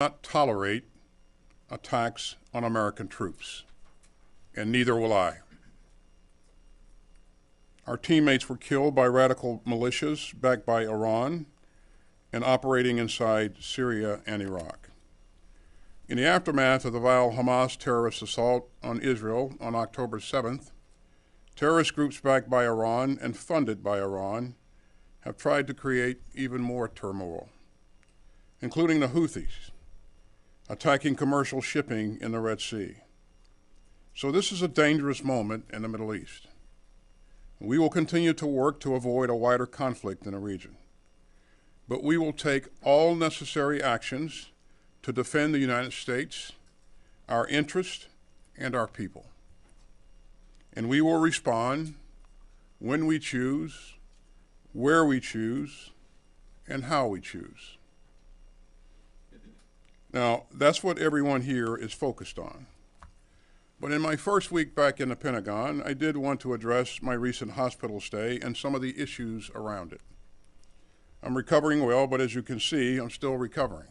not tolerate attacks on American troops, and neither will I. Our teammates were killed by radical militias backed by Iran and operating inside Syria and Iraq. In the aftermath of the vile Hamas terrorist assault on Israel on October 7th, terrorist groups backed by Iran and funded by Iran have tried to create even more turmoil, including the Houthis, attacking commercial shipping in the Red Sea. So this is a dangerous moment in the Middle East. We will continue to work to avoid a wider conflict in the region. But we will take all necessary actions to defend the United States, our interests, and our people. And we will respond when we choose, where we choose, and how we choose. Now, that's what everyone here is focused on. But in my first week back in the Pentagon, I did want to address my recent hospital stay and some of the issues around it. I'm recovering well, but as you can see, I'm still recovering.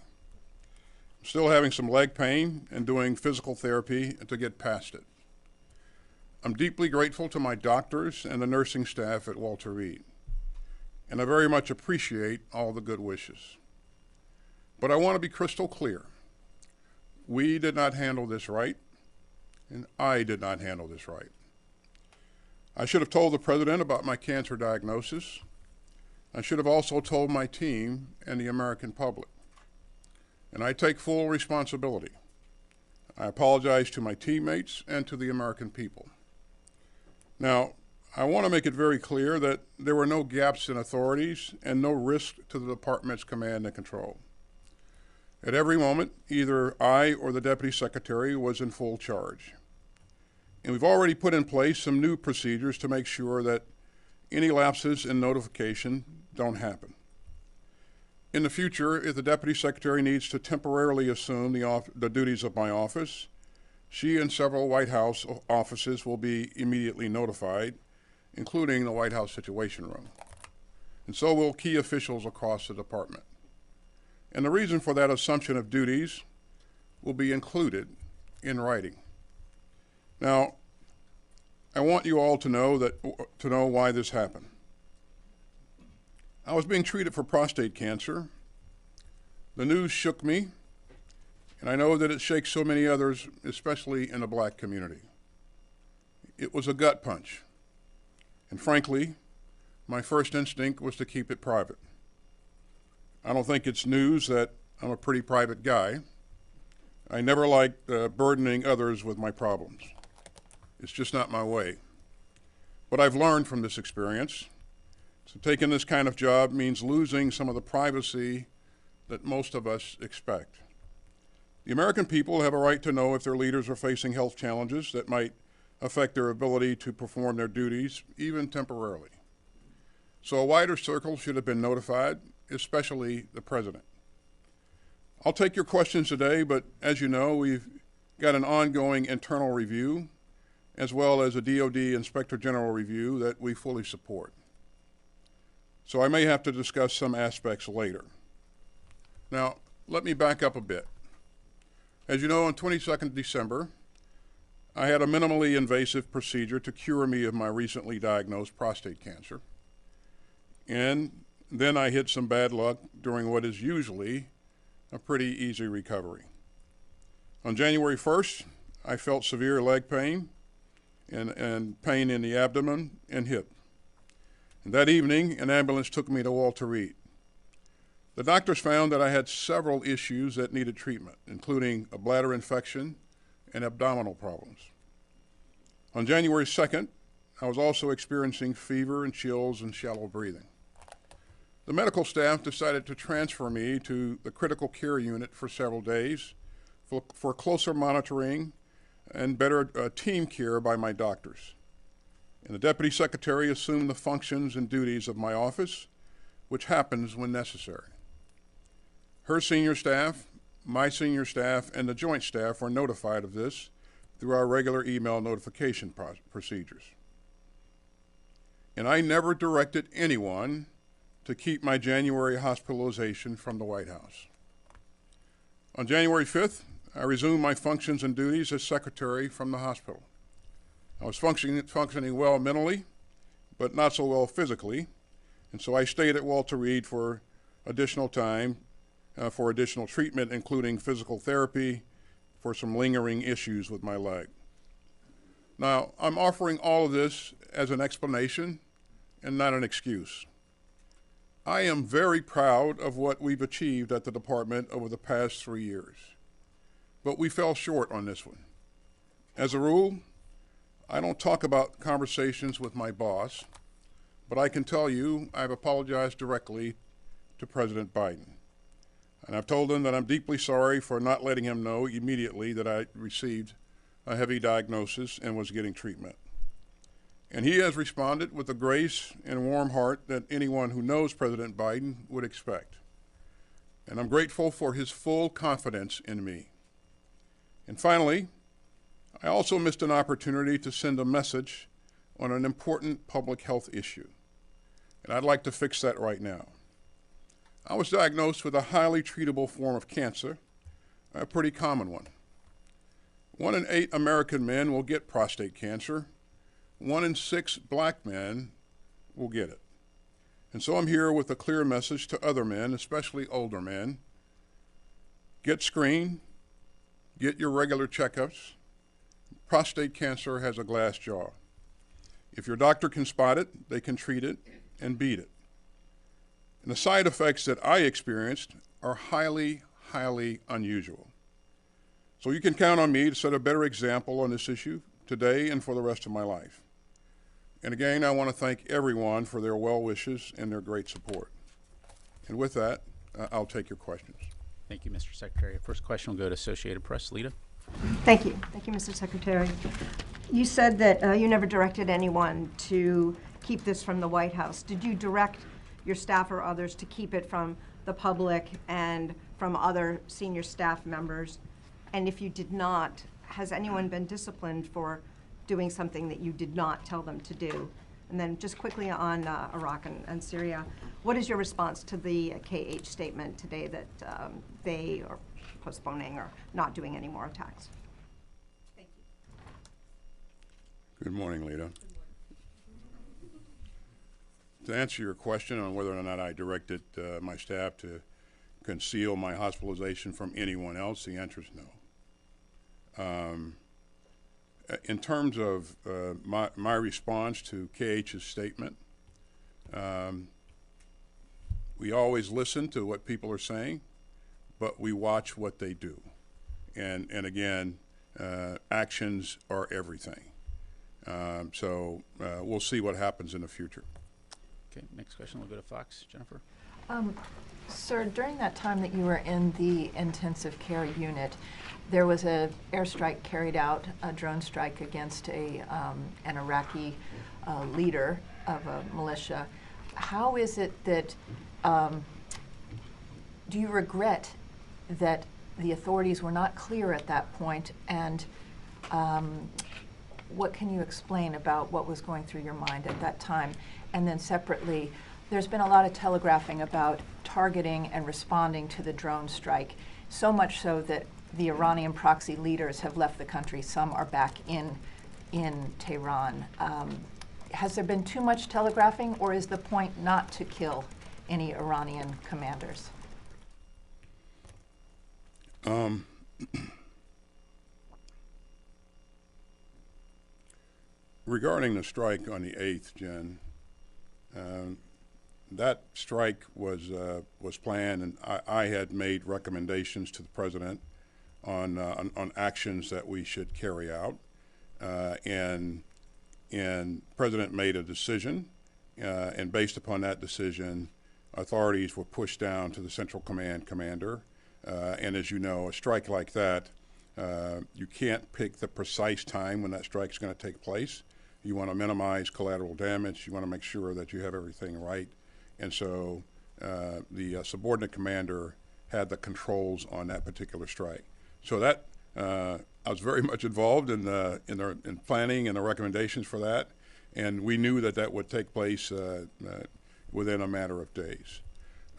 I'm still having some leg pain and doing physical therapy to get past it. I'm deeply grateful to my doctors and the nursing staff at Walter Reed, and I very much appreciate all the good wishes. But I want to be crystal clear. We did not handle this right, and I did not handle this right. I should have told the president about my cancer diagnosis. I should have also told my team and the American public. And I take full responsibility. I apologize to my teammates and to the American people. Now, I want to make it very clear that there were no gaps in authorities and no risk to the department's command and control. At every moment, either I or the Deputy Secretary was in full charge. And we've already put in place some new procedures to make sure that any lapses in notification don't happen. In the future, if the Deputy Secretary needs to temporarily assume the duties of my office, she and several White House offices will be immediately notified, including the White House Situation Room. And so will key officials across the department. And the reason for that assumption of duties will be included in writing. Now, I want you all to know why this happened. I was being treated for prostate cancer. The news shook me, and I know that it shakes so many others, especially in the black community. It was a gut punch. And frankly, my first instinct was to keep it private. I don't think it's news that I'm a pretty private guy. I never liked burdening others with my problems. It's just not my way. But I've learned from this experience. So taking this kind of job means losing some of the privacy that most of us expect. The American people have a right to know if their leaders are facing health challenges that might affect their ability to perform their duties, even temporarily. So a wider circle should have been notified, especially the president. I'll take your questions today, but as you know, we've got an ongoing internal review, as well as a DoD Inspector General review that we fully support. So I may have to discuss some aspects later. Now, let me back up a bit. As you know, on 22nd December, I had a minimally invasive procedure to cure me of my recently diagnosed prostate cancer. And then I hit some bad luck during what is usually a pretty easy recovery. On January 1st, I felt severe leg pain and pain in the abdomen and hip. And that evening, an ambulance took me to Walter Reed. The doctors found that I had several issues that needed treatment, including a bladder infection and abdominal problems. On January 2nd, I was also experiencing fever and chills and shallow breathing. The medical staff decided to transfer me to the critical care unit for several days for closer monitoring and better team care by my doctors. And the Deputy Secretary assumed the functions and duties of my office, which happens when necessary. Her senior staff, my senior staff, and the Joint Staff were notified of this through our regular email notification procedures. And I never directed anyone to keep my January hospitalization from the White House. On January 5th, I resumed my functions and duties as secretary from the hospital. I was functioning well mentally, but not so well physically, and so I stayed at Walter Reed for additional time for additional treatment, including physical therapy for some lingering issues with my leg. Now, I'm offering all of this as an explanation and not an excuse. I am very proud of what we've achieved at the department over the past 3 years, but we fell short on this one. As a rule, I don't talk about conversations with my boss, but I can tell you I've apologized directly to President Biden. And I've told him that I'm deeply sorry for not letting him know immediately that I received a heavy diagnosis and was getting treatment. And he has responded with the grace and warm heart that anyone who knows President Biden would expect. And I'm grateful for his full confidence in me. And finally, I also missed an opportunity to send a message on an important public health issue. And I'd like to fix that right now. I was diagnosed with a highly treatable form of cancer, a pretty common one. 1 in 8 American men will get prostate cancer. 1 in 6 black men will get it. And so I'm here with a clear message to other men, especially older men. Get screened, get your regular checkups. Prostate cancer has a glass jaw. If your doctor can spot it, they can treat it and beat it. And the side effects that I experienced are highly, highly unusual. So you can count on me to set a better example on this issue today and for the rest of my life. And again, I want to thank everyone for their well wishes and their great support. And with that, I'll take your questions. Thank you, Mr. Secretary. First question will go to Associated Press. Lita. Thank you. Thank you, Mr. Secretary. You said that you never directed anyone to keep this from the White House. Did you direct your staff or others to keep it from the public and from other senior staff members? And if you did not, has anyone been disciplined for doing something that you did not tell them to do? And then just quickly on Iraq and Syria, what is your response to the KH statement today that they are postponing or not doing any more attacks? Thank you. Good morning, Lita. To answer your question on whether or not I directed my staff to conceal my hospitalization from anyone else, the answer is no. In terms of my response to KH's statement, we always listen to what people are saying, but we watch what they do. And again, actions are everything. So we'll see what happens in the future. Okay, next question will go to Fox. Jennifer. Sir, during that time that you were in the intensive care unit, there was an airstrike carried out, a drone strike against an Iraqi leader of a militia. How is it that, do you regret that the authorities were not clear at that point, and what can you explain about what was going through your mind at that time? And then separately, there's been a lot of telegraphing about targeting and responding to the drone strike, so much so that the Iranian proxy leaders have left the country. Some are back in Tehran. Has there been too much telegraphing, or is the point not to kill any Iranian commanders? Regarding the strike on the 8th, Jen, that strike was planned, and I had made recommendations to the president on actions that we should carry out, and President made a decision, and based upon that decision, authorities were pushed down to the Central Command commander. And as you know, a strike like that, you can't pick the precise time when that strike is going to take place. You want to minimize collateral damage. You want to make sure that you have everything right. And so the subordinate commander had the controls on that particular strike. So that I was very much involved in planning and the recommendations for that, and we knew that that would take place within a matter of days.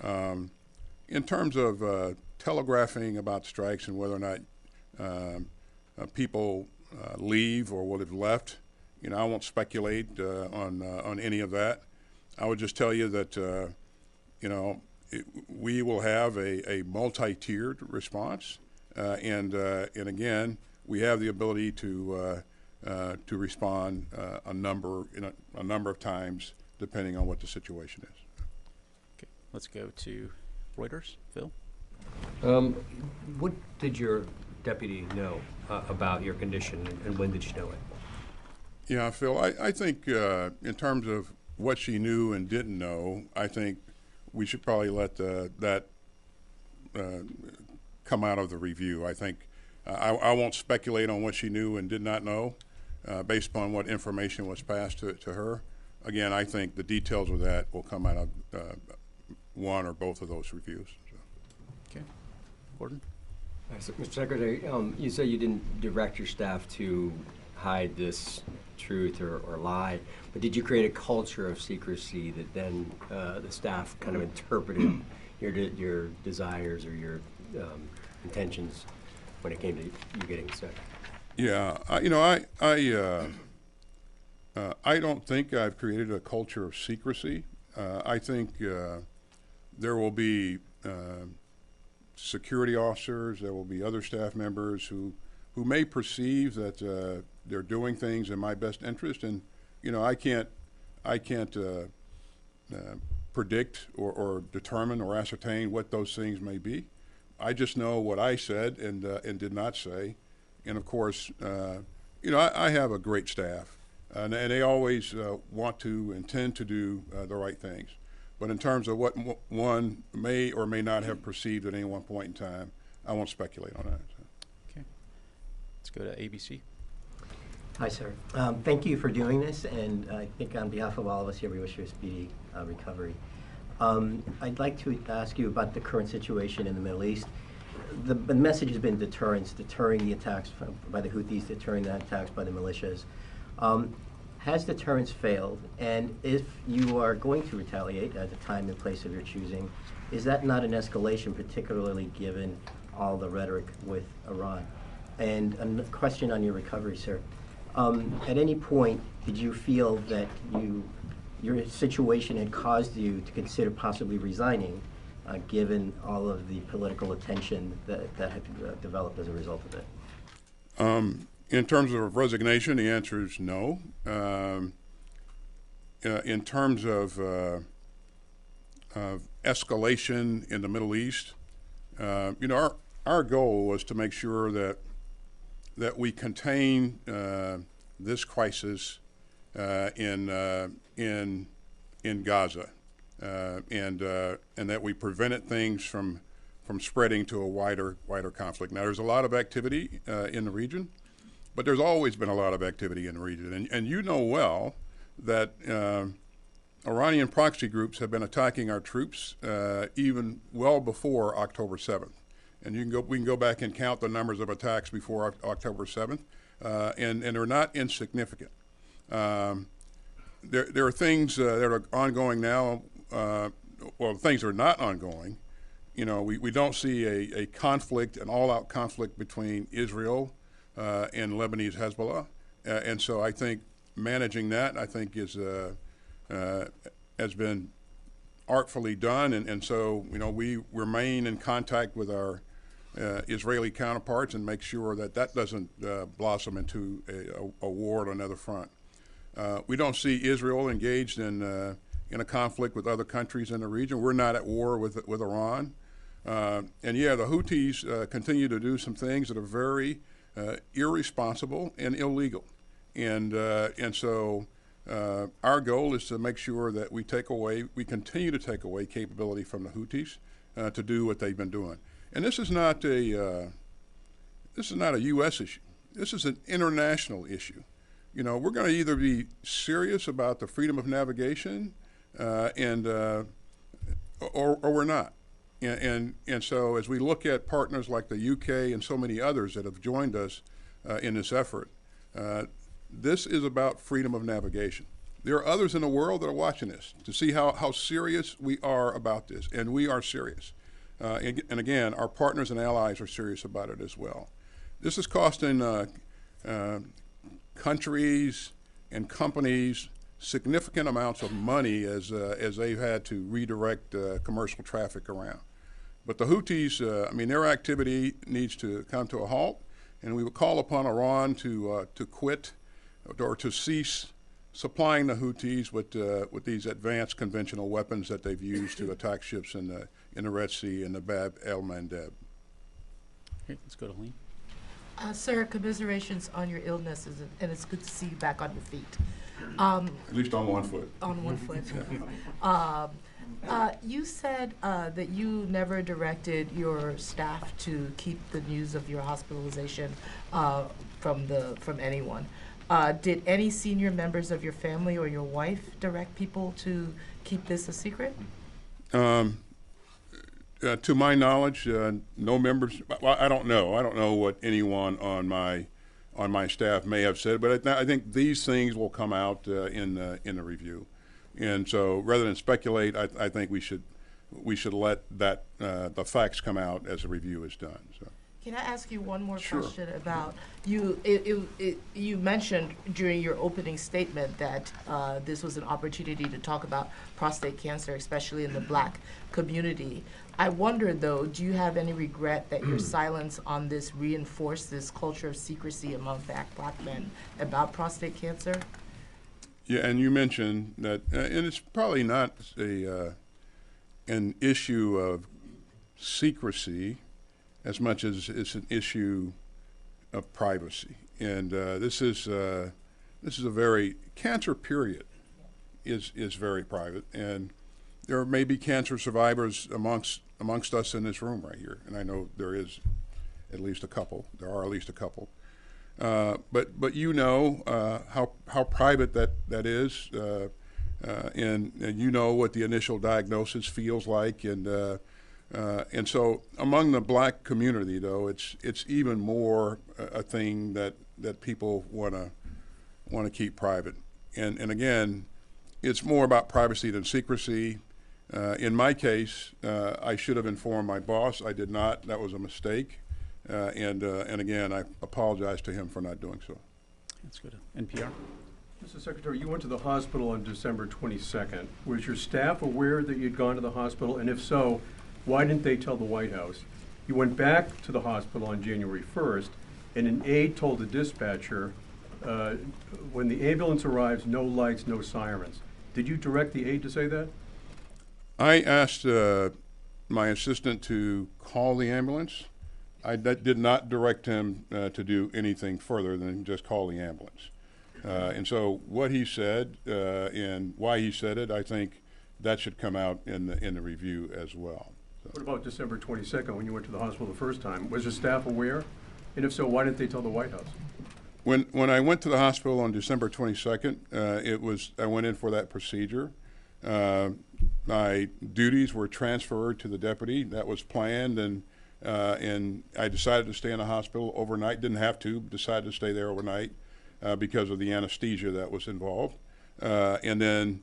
In terms of telegraphing about strikes and whether or not people leave or will have left, I won't speculate on any of that. I would just tell you that we will have a multi-tiered response, and again, we have the ability to respond a number of times depending on what the situation is. Okay, let's go to Reuters. Phil? What did your deputy know about your condition, and when did she know it? Yeah, Phil, I think in terms of what she knew and didn't know, I think we should probably let that come out of the review. I think I won't speculate on what she knew and did not know based upon what information was passed to her. Again, I think the details of that will come out of one or both of those reviews. So. Okay. Gordon? Mr. Secretary, you say you didn't direct your staff to hide this truth or lie, but did you create a culture of secrecy that then the staff kind of interpreted your desires or your intentions when it came to you getting sick? Yeah, I don't think I've created a culture of secrecy. I think there will be security officers, there will be other staff members who may perceive that they're doing things in my best interest, and I can't predict or determine or ascertain what those things may be. I just know what I said and did not say, and of course, I have a great staff, and they always want to intend to do the right things. But in terms of what one may or may not have perceived at any one point in time, I won't speculate on that. So. Okay. Let's go to ABC. Hi, sir. Thank you for doing this, and I think on behalf of all of us here, we wish you a speedy recovery. I'd like to ask you about the current situation in the Middle East. The message has been deterrence, deterring the attacks by the Houthis, deterring the attacks by the militias. Has deterrence failed? And if you are going to retaliate at the time and place of your choosing, is that not an escalation, particularly given all the rhetoric with Iran? And a question on your recovery, sir. At any point, did you feel that your situation had caused you to consider possibly resigning, given all of the political attention that had developed as a result of it? In terms of resignation, the answer is no. In terms of escalation in the Middle East, our goal was to make sure that we contain this crisis in Gaza, and that we prevented things from spreading to a wider conflict. Now, there's a lot of activity in the region, but there's always been a lot of activity in the region, and you know well that Iranian proxy groups have been attacking our troops even well before October 7th. And we can go back and count the numbers of attacks before October 7th, and they're not insignificant. There are things that are ongoing now. Well, things are not ongoing. We don't see a conflict, an all-out conflict between Israel and Lebanese Hezbollah, and so I think managing that, I think, has been artfully done, and so we remain in contact with our Israeli counterparts and make sure that doesn't blossom into a war on another front. We don't see Israel engaged in a conflict with other countries in the region. We're not at war with Iran, and yeah, the Houthis continue to do some things that are very irresponsible and illegal, and so our goal is to make sure that we continue to take away capability from the Houthis to do what they've been doing. And this is not a U.S. issue. This is an international issue. We're going to either be serious about the freedom of navigation, or we're not. And so as we look at partners like the UK and so many others that have joined us in this effort, this is about freedom of navigation. There are others in the world that are watching this to see how serious we are about this, and we are serious. And again, our partners and allies are serious about it as well. This is costing countries and companies significant amounts of money as they've had to redirect commercial traffic around. But the Houthis, I mean, their activity needs to come to a halt, and we would call upon Iran to quit or to cease supplying the Houthis with these advanced conventional weapons that they've used to attack ships in the Red Sea and the Bab el-Mandeb. Okay, let's go to Helene. Sir, commiserations on your illness, and it's good to see you back on your feet. At least on one foot. On one foot. You said that you never directed your staff to keep the news of your hospitalization from anyone. Did any senior members of your family or your wife direct people to keep this a secret? To my knowledge, no members. Well, I don't know. I don't know what anyone on my staff may have said, but I think these things will come out in the review. And so, rather than speculate, I think we should let the facts come out as the review is done. So. Can I ask you one more Sure. question about you? You mentioned during your opening statement that this was an opportunity to talk about prostate cancer, especially in the Black community. I wonder, though, do you have any regret that your silence on this reinforced this culture of secrecy among Black men about prostate cancer? Yeah, and you mentioned that, and it's probably not an issue of secrecy as much as it's an issue of privacy. And this is a very, cancer period is very private, and there may be cancer survivors amongst us in this room right here, and I know there is at least a couple. There are at least a couple. But you know how private that is, and you know what the initial diagnosis feels like, and so among the Black community, though, it's even more a thing that people want to keep private, and again, it's more about privacy than secrecy. In my case, I should have informed my boss. I did not. That was a mistake. And again, I apologize to him for not doing so. Let's go to NPR. Mr. Secretary, you went to the hospital on December 22nd. Was your staff aware that you'd gone to the hospital? And if so, why didn't they tell the White House? You went back to the hospital on January 1st, and an aide told the dispatcher, when the ambulance arrives, no lights, no sirens. Did you direct the aide to say that? I asked my assistant to call the ambulance. I did not direct him to do anything further than just call the ambulance. And so what he said and why he said it, I think that should come out in the review as well. So. What about December 22nd when you went to the hospital the first time? Was your staff aware? And if so, why didn't they tell the White House? When I went to the hospital on December 22nd, I went in for that procedure. My duties were transferred to the deputy. That was planned, and I decided to stay in the hospital overnight. Didn't have to, decided to stay there overnight because of the anesthesia that was involved. And then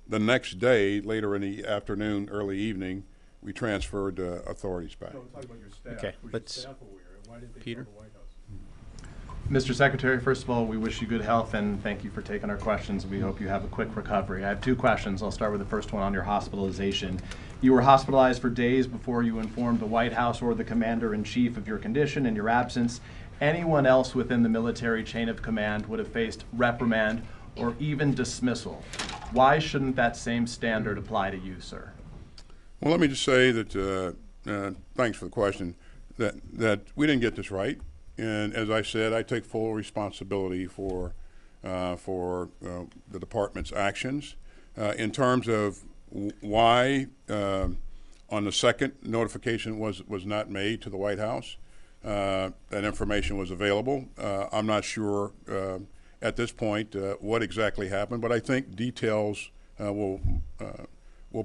the next day, later in the afternoon, early evening, we transferred authorities back. No, I'm talking about your staff. Okay, Was let's- your staff aware? And why didn't they Peter? tell the White House? Mr. Secretary, first of all, we wish you good health and thank you for taking our questions. We hope you have a quick recovery. I have two questions. I'll start with the first one on your hospitalization. You were hospitalized for days before you informed the White House or the Commander-in-Chief of your condition and your absence. Anyone else within the military chain of command would have faced reprimand or even dismissal. Why shouldn't that same standard apply to you, sir? Well, let me just say that, thanks for the question, that we didn't get this right. And as I said, I take full responsibility for the department's actions. In terms of why on the second notification was not made to the White House, that information was available. I'm not sure at this point what exactly happened, but I think details will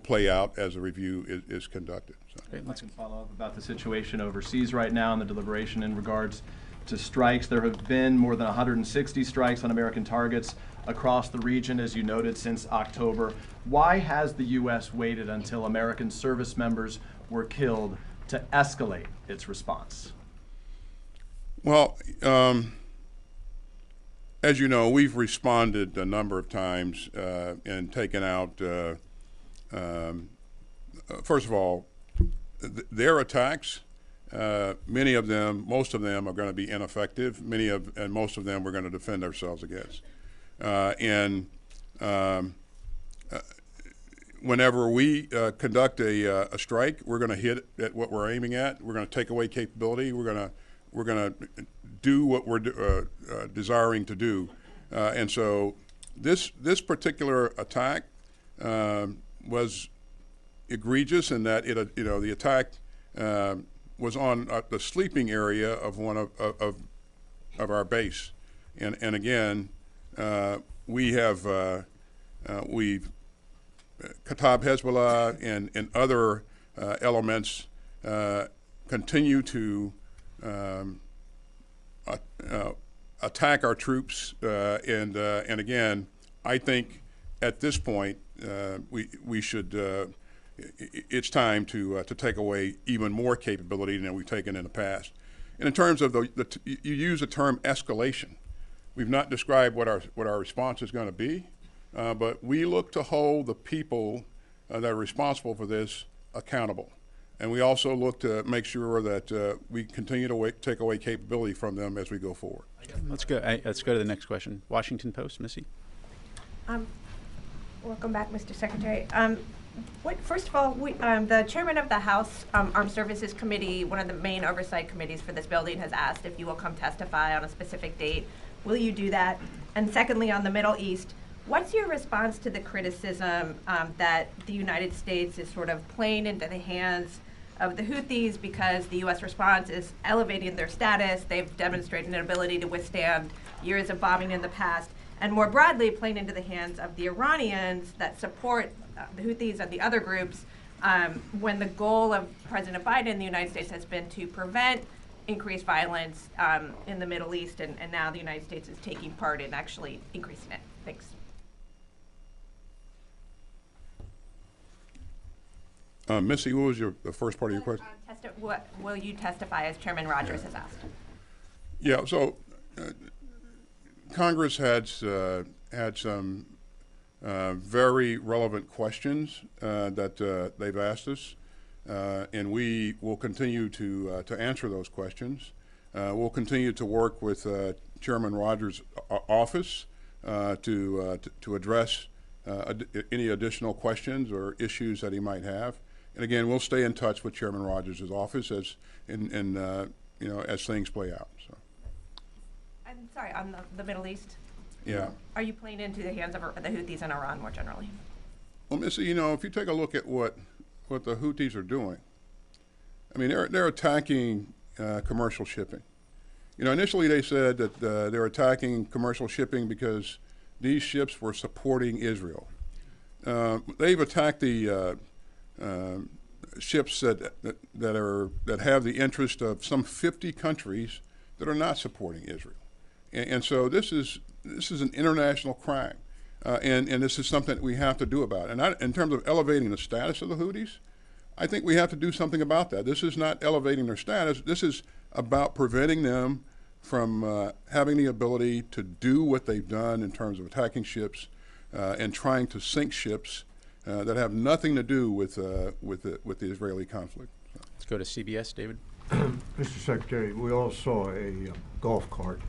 play out as the review is conducted. So. Okay, I can follow up about the situation overseas right now and the deliberation in regards to strikes. There have been more than 160 strikes on American targets across the region, as you noted, since October. Why has the U.S. waited until American service members were killed to escalate its response? Well, as you know, we've responded a number of times and taken out, first of all, their attacks. Many of them, most of them, are going to be ineffective. And most of them we're going to defend ourselves against. Whenever we conduct a strike, we're going to hit at what we're aiming at. We're going to take away capability. We're going to do what we're desiring to do. And so this particular attack was egregious in that the attack was on the sleeping area of one of our base, and again we've Kataib Hezbollah and other elements continue to attack our troops, and again, I think at this point we should. It's time to take away even more capability than we've taken in the past. And in terms of you use the term escalation. We've not described what our response is going to be, but we look to hold the people that are responsible for this accountable. And we also look to make sure that we continue to take away capability from them as we go forward. Let's go to the next question. Washington Post, Missy. Welcome back, Mr. Secretary. First of all, the chairman of the House Armed Services Committee, one of the main oversight committees for this building, has asked if you will come testify on a specific date. Will you do that? And secondly, on the Middle East, what's your response to the criticism that the United States is sort of playing into the hands of the Houthis because the U.S. response is elevating their status? They've demonstrated an ability to withstand years of bombing in the past. And more broadly, playing into the hands of the Iranians that support the Houthis and the other groups, when the goal of President Biden in the United States has been to prevent increased violence in the Middle East, and now the United States is taking part in actually increasing it. Thanks. Missy, what was the first part of your question? What will you testify, as Chairman Rogers has asked? Yeah, so Congress had some very relevant questions that they've asked us, and we will continue to answer those questions. We'll continue to work with Chairman Rogers' office to address any additional questions or issues that he might have. And again, we'll stay in touch with Chairman Rogers' office as things play out. So. I'm sorry, on the Middle East? Yeah. Are you playing into the hands of the Houthis and Iran more generally? Well, Missy, if you take a look at what the Houthis are doing, I mean, they're attacking commercial shipping. Initially they said that they're attacking commercial shipping because these ships were supporting Israel. They've attacked the ships that have the interest of some 50 countries that are not supporting Israel, and so this is an international crime, and this is something that we have to do about it. And in terms of elevating the status of the Houthis, I think we have to do something about that. This is not elevating their status. This is about preventing them from having the ability to do what they've done in terms of attacking ships and trying to sink ships that have nothing to do with the Israeli conflict. So. Let's go to CBS, David. Mr. Secretary, we all saw a golf cart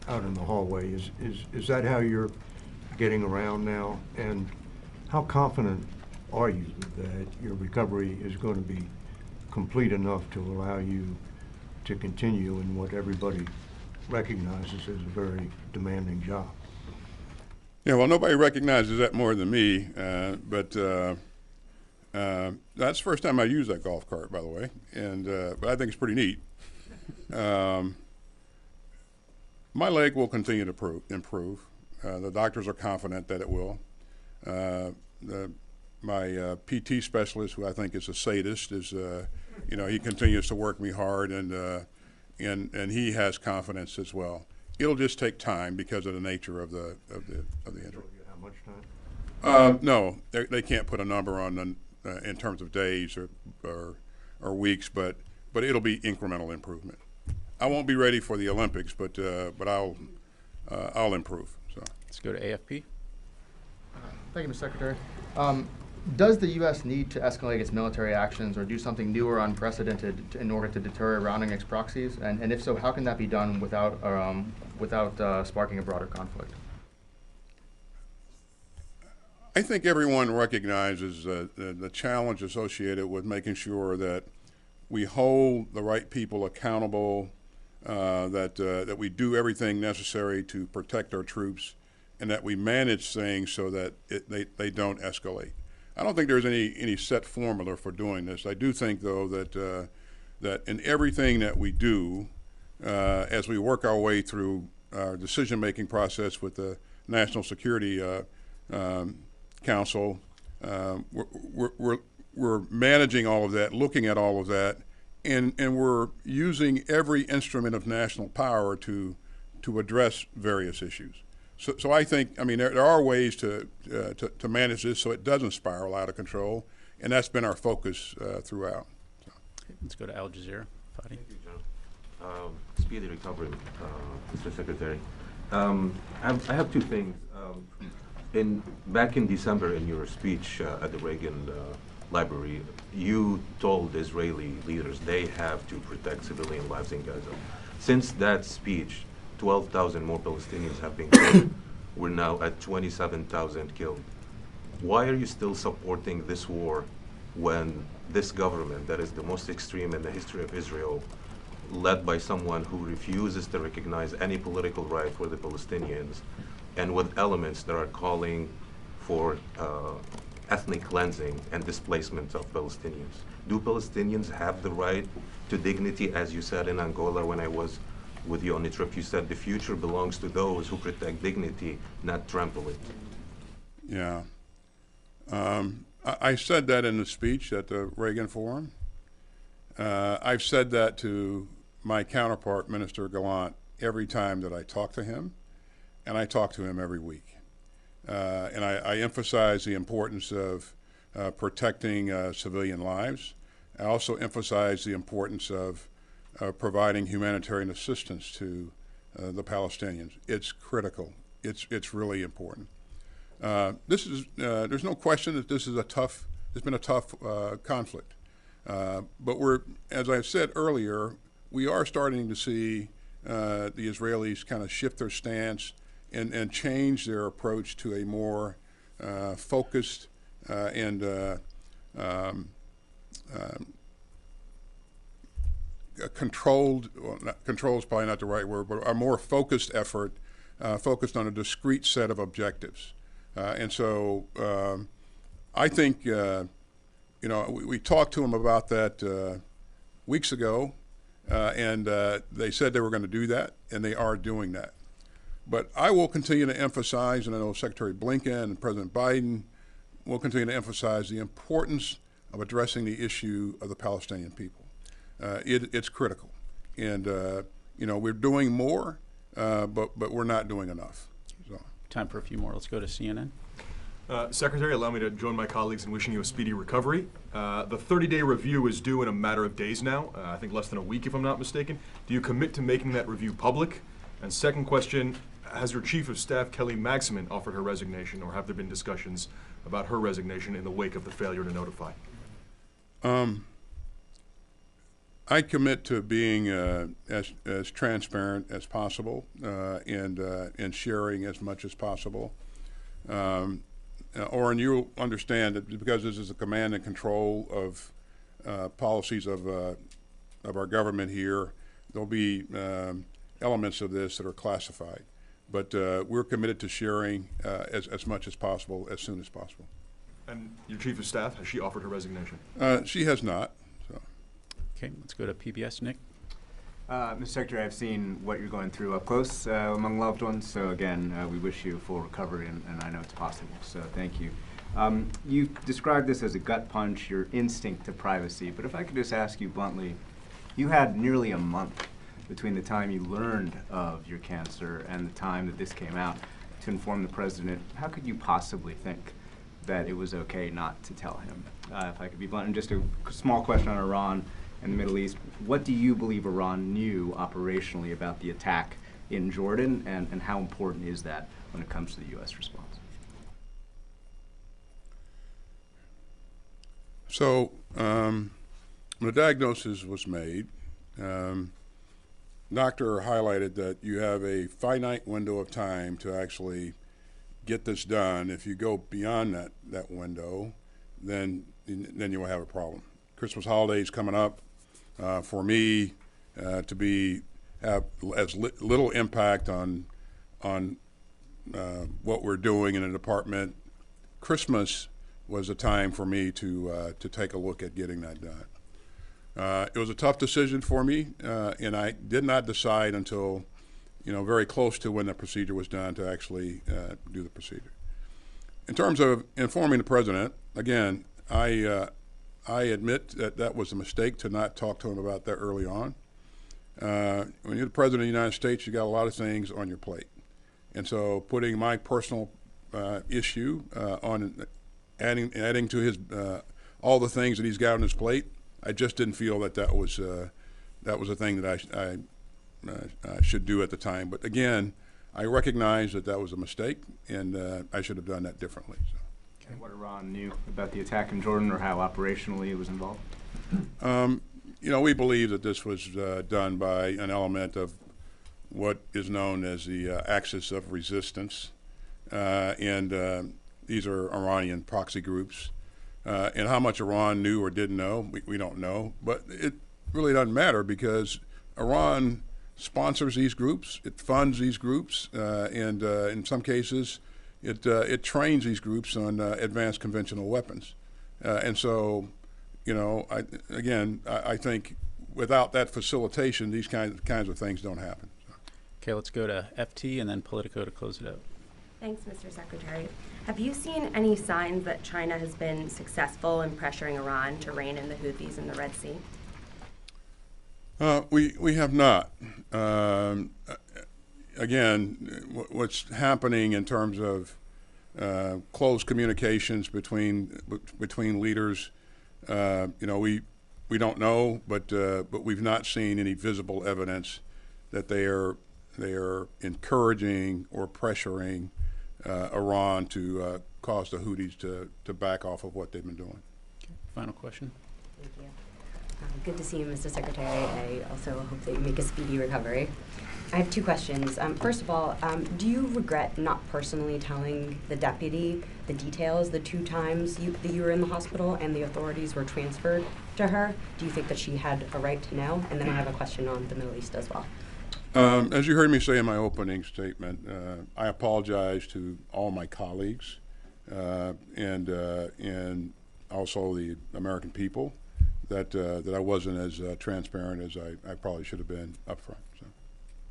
out in the hallway. Is that how you're getting around now? And how confident are you that your recovery is going to be complete enough to allow you to continue in what everybody recognizes as a very demanding job? Yeah, well, nobody recognizes that more than me, but that's the first time I used that golf cart, by the way, and but I think it's pretty neat. My leg will continue to improve. The doctors are confident that it will. My PT specialist, who I think is a sadist, is he continues to work me hard, and he has confidence as well. It'll just take time because of the nature of the injury. How much time? No, they can't put a number on in terms of days or weeks, but it'll be incremental improvement. I won't be ready for the Olympics, but I'll improve. So Let's go to AFP. Thank you, Mr. Secretary. Does the U.S. need to escalate its military actions or do something new or unprecedented in order to deter rounding its proxies? And if so, how can that be done without sparking a broader conflict? I think everyone recognizes the challenge associated with making sure that we hold the right people accountable, that we do everything necessary to protect our troops, and that we manage things so that they don't escalate. I don't think there's any set formula for doing this. I do think, though, that in everything that we do, as we work our way through our decision-making process with the National Security Council, we're managing all of that, looking at all of that, and we're using every instrument of national power to address various issues. So I think, I mean, there are ways to manage this so it doesn't spiral out of control, and that's been our focus throughout. So. Okay, let's go to Al Jazeera. Fadi. Thank you, John. Speedy recovery, Mr. Secretary. I have two things. Back in December, in your speech at the Reagan Library, you told Israeli leaders they have to protect civilian lives in Gaza. Since that speech, 12,000 more Palestinians have been killed. We're now at 27,000 killed. Why are you still supporting this war when this government, that is the most extreme in the history of Israel, led by someone who refuses to recognize any political right for the Palestinians, and with elements that are calling for ethnic cleansing and displacement of Palestinians? Do Palestinians have the right to dignity, as you said in Angola when I was with you on the trip? You said the future belongs to those who protect dignity, not trample it. Yeah. I said that in the speech at the Reagan Forum. I've said that to my counterpart, Minister Gallant, every time that I talk to him, and I talk to him every week. And I emphasize the importance of protecting civilian lives. I also emphasize the importance of providing humanitarian assistance to the Palestinians. It's critical. It's really important. There's no question that this is it's been a tough conflict. But as I said earlier, we are starting to see the Israelis kind of shift their stance and change their approach to a more focused and controlled, well, control is probably not the right word, but a more focused effort, focused on a discrete set of objectives. And so I think, we talked to them about that weeks ago, and they said they were going to do that, and they are doing that. But I will continue to emphasize, and I know Secretary Blinken and President Biden will continue to emphasize the importance of addressing the issue of the Palestinian people. It's critical, and we're doing more, but we're not doing enough. So. Time for a few more. Let's go to CNN. Secretary, allow me to join my colleagues in wishing you a speedy recovery. The 30-day review is due in a matter of days now, I think less than a week if I'm not mistaken. Do you commit to making that review public? And second question, has your Chief of Staff, Kelly Magsamen, offered her resignation, or have there been discussions about her resignation in the wake of the failure to notify? I commit to being as transparent as possible and sharing as much as possible. Oren, you'll understand that because this is a command and control of policies of our government here, there'll be elements of this that are classified. But we're committed to sharing as much as possible, as soon as possible. And your Chief of Staff, has she offered her resignation? She has not. So. Okay, let's go to PBS. Nick. Mr. Secretary, I've seen what you're going through up close among loved ones, so again, we wish you a full recovery, and I know it's possible, so thank you. You described this as a gut punch, your instinct to privacy, but if I could just ask you bluntly, you had nearly a month between the time you learned of your cancer and the time that this came out to inform the President. How could you possibly think that it was okay not to tell him? If I could be blunt, and just a small question on Iran and the Middle East. What do you believe Iran knew operationally about the attack in Jordan, and how important is that when it comes to the U.S. response? So, when the diagnosis was made, doctor highlighted that you have a finite window of time to actually get this done. If you go beyond that window, then you will have a problem. Christmas holidays coming up. For me, to have as little impact on what we're doing in the department, Christmas was a time for me to take a look at getting that done. It was a tough decision for me, and I did not decide until, very close to when the procedure was done to actually do the procedure. In terms of informing the president, again, I admit that was a mistake to not talk to him about that early on. When you're the president of the United States, you got a lot of things on your plate, and so putting my personal issue on adding to his all the things that he's got on his plate, I just didn't feel that was a thing that I should do at the time. But again, I recognize that was a mistake, and I should have done that differently. So. Okay. What Iran knew about the attack in Jordan, or how operationally it was involved? We believe that this was done by an element of what is known as the axis of resistance, and these are Iranian proxy groups. And how much Iran knew or didn't know, we don't know. But it really doesn't matter, because Iran sponsors these groups, it funds these groups, and in some cases, it trains these groups on advanced conventional weapons. And so, I think without that facilitation, these kinds of things don't happen. So. Okay, let's go to FT and then Politico to close it out. Thanks, Mr. Secretary. Have you seen any signs that China has been successful in pressuring Iran to rein in the Houthis in the Red Sea? We have not. Again, what's happening in terms of close communications between leaders, we don't know, but we've not seen any visible evidence that they are encouraging or pressuring Iran to cause the Houthis to back off of what they've been doing. Okay. Final question. Thank you. Good to see you, Mr. Secretary. I also hope that you make a speedy recovery. I have two questions. First of all, do you regret not personally telling the deputy the details the 2 times that you were in the hospital and the authorities were transferred to her? Do you think that she had a right to know? And then I have a question on the Middle East as well. As you heard me say in my opening statement, I apologize to all my colleagues and also the American people that I wasn't as transparent as I probably should have been up front. So.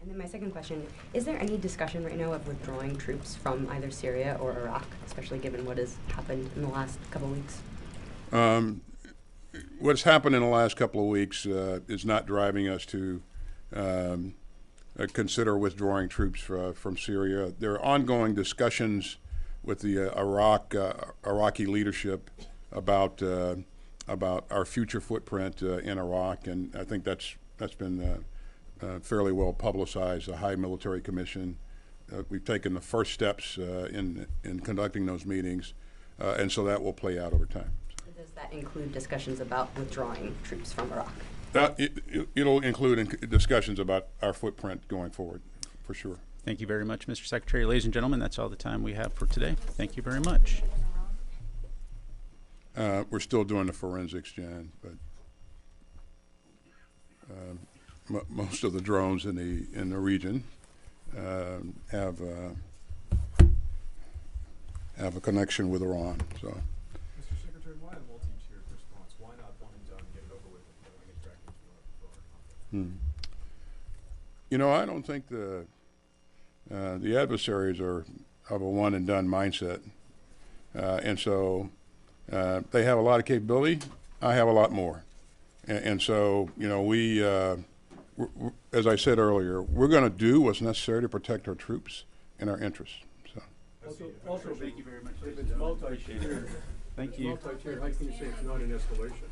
And then my second question, is there any discussion right now of withdrawing troops from either Syria or Iraq, especially given what has happened in the last couple of weeks? What's happened in the last couple of weeks is not driving us to consider withdrawing troops from Syria. There are ongoing discussions with the Iraqi leadership about our future footprint in Iraq, and I think that's been fairly well publicized. The High Military Commission, we've taken the first steps in conducting those meetings, and so that will play out over time. Does that include discussions about withdrawing troops from Iraq? It'll include discussions about our footprint going forward, for sure. Thank you very much, Mr. Secretary. Ladies and gentlemen, that's all the time we have for today. Thank you very much. We're still doing the forensics, Jan, but most of the drones in the region have a connection with Iran. So. Mr. Secretary, why a multi-tiered response? Why not one and done, get it over with, and bring it back into our conflict? I don't think the adversaries are of a one and done mindset, and so they have a lot of capability. I have a lot more, and so we, as I said earlier, we're going to do what's necessary to protect our troops and our interests. So. Also, thank you very much. If it's multi-tiered, Thank you. multi-tiered, how can you say it's not an escalation?